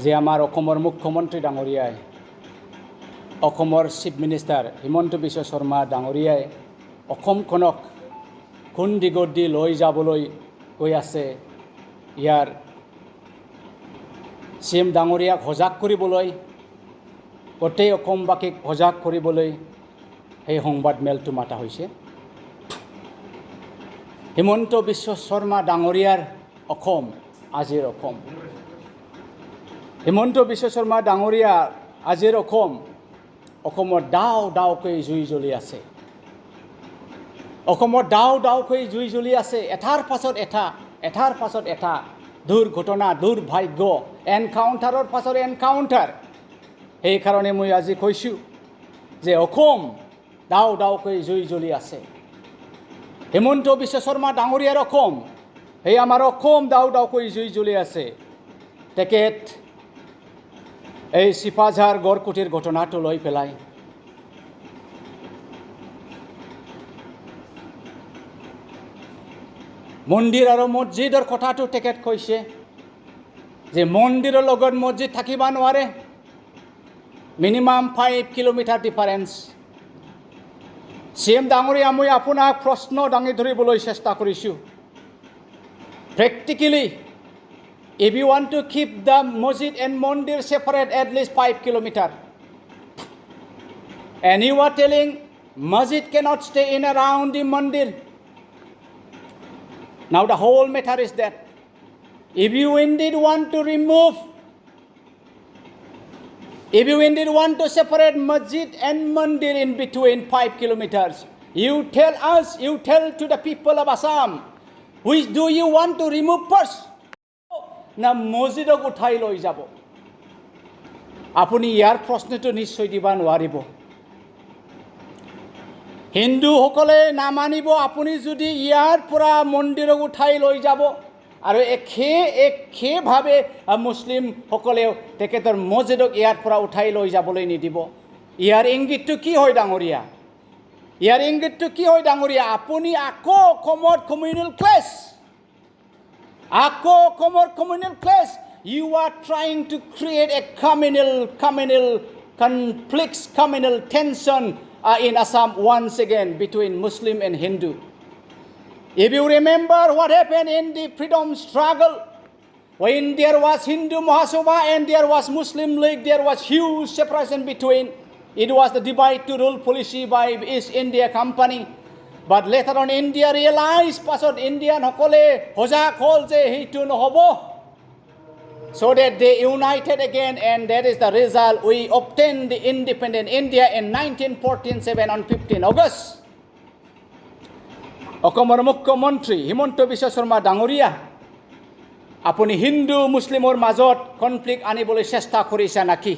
যে আমাৰ অসমৰ মুখ্যমন্ত্ৰী ডাঙৰীয়াই অসমৰ চিফ মিনিষ্টাৰ হিমন্ত বিশ্ব শৰ্মা ডাঙৰীয়াই অসমখনক কোন দিগত দি লৈ যাবলৈ কৈ আছে ইয়াৰ চিএম ডাঙৰীয়াক সজাগ কৰিবলৈ গোটেই অসমবাসীক সজাগ কৰিবলৈ এই সংবাদ মেলটো মাতা হৈছে হিমন্ত বিশ্ব শৰ্মা ডাঙৰীয়াৰ অসম আজিৰ অসম হিমন্ত বিশ্ব শৰ্মা ডাঙৰীয়া আজিৰ অসমৰ ডাও ডাওকৈ জুই জ্বলি আছে অসমৰ ডাও ডাওকৈ জুই জ্বলি আছে এটাৰ পাছত এটা দুৰ্ঘটনা দুৰ্ভাগ্য এনকাউণ্টাৰৰ পাছত এনকাউণ্টাৰ সেইকাৰণে মই আজি কৈছোঁ যে অসম ডাও ডাওকৈ জুই জ্বলি আছে হিমন্ত বিশ্ব শৰ্মা ডাঙৰীয়াৰ অসম এই আমাৰ অসম ডাও ডাওকৈ জুই জ্বলি আছে তেখেত এই চিপাঝাৰ গড়কুটিৰ ঘটনাটো লৈ পেলাই মন্দিৰ আৰু মছজিদৰ কথাটো তেখেত কৈছে যে মন্দিৰৰ লগত মছজিদ থাকিব নোৱাৰে মিনিমাম 5 কিলোমিটাৰ ডিফাৰেন্স চিএম ডাঙৰীয়া মই আপোনাক প্ৰশ্ন দাঙি ধৰিবলৈ চেষ্টা কৰিছোঁ practically if you want to keep the masjid and mandir separate at least 5 kilometers and you are telling masjid cannot stay in around the mandir now the whole matter is that if you indeed want to separate masjid and mandir in between 5 kilometers you tell to the people of Assam which do you want to remove first না মছজিদক উঠাই লৈ যাব আপুনি ইয়াৰ প্ৰশ্নটো নিশ্চয় দিব নোৱাৰিব হিন্দুসকলে নামানিব আপুনি যদি ইয়াৰ পৰা মন্দিৰক উঠাই লৈ যাব আৰু একেভাৱে মুছলিমসকলেও তেখেতৰ মছজিদক ইয়াৰ পৰা উঠাই লৈ যাবলৈ নিদিব ইয়াৰ ইংগিতটো কি হয় ডাঙৰীয়া আপুনি আকৌ অসমৰ communal clash you are trying to create a communal conflicts communal tension in Assam once again between Muslim and Hindu if you remember what happened in the freedom struggle when there was Hindu Mahasabha and there was Muslim League there was huge separation between it was the divide to rule policy by East India Company but later on India realized pasot Indian hokole hojak hol je heitu nohobo so that they united again and that is the result we obtained the independent India in 1947 on 15 August অসমৰ মুখ্যমন্ত্ৰী হিমন্ত বিশ্ব শৰ্মা ডাঙৰীয়া আপুনি হিন্দু মুছলিমৰ মাজত conflict আনিবলৈ চেষ্টা কৰিছে নাকি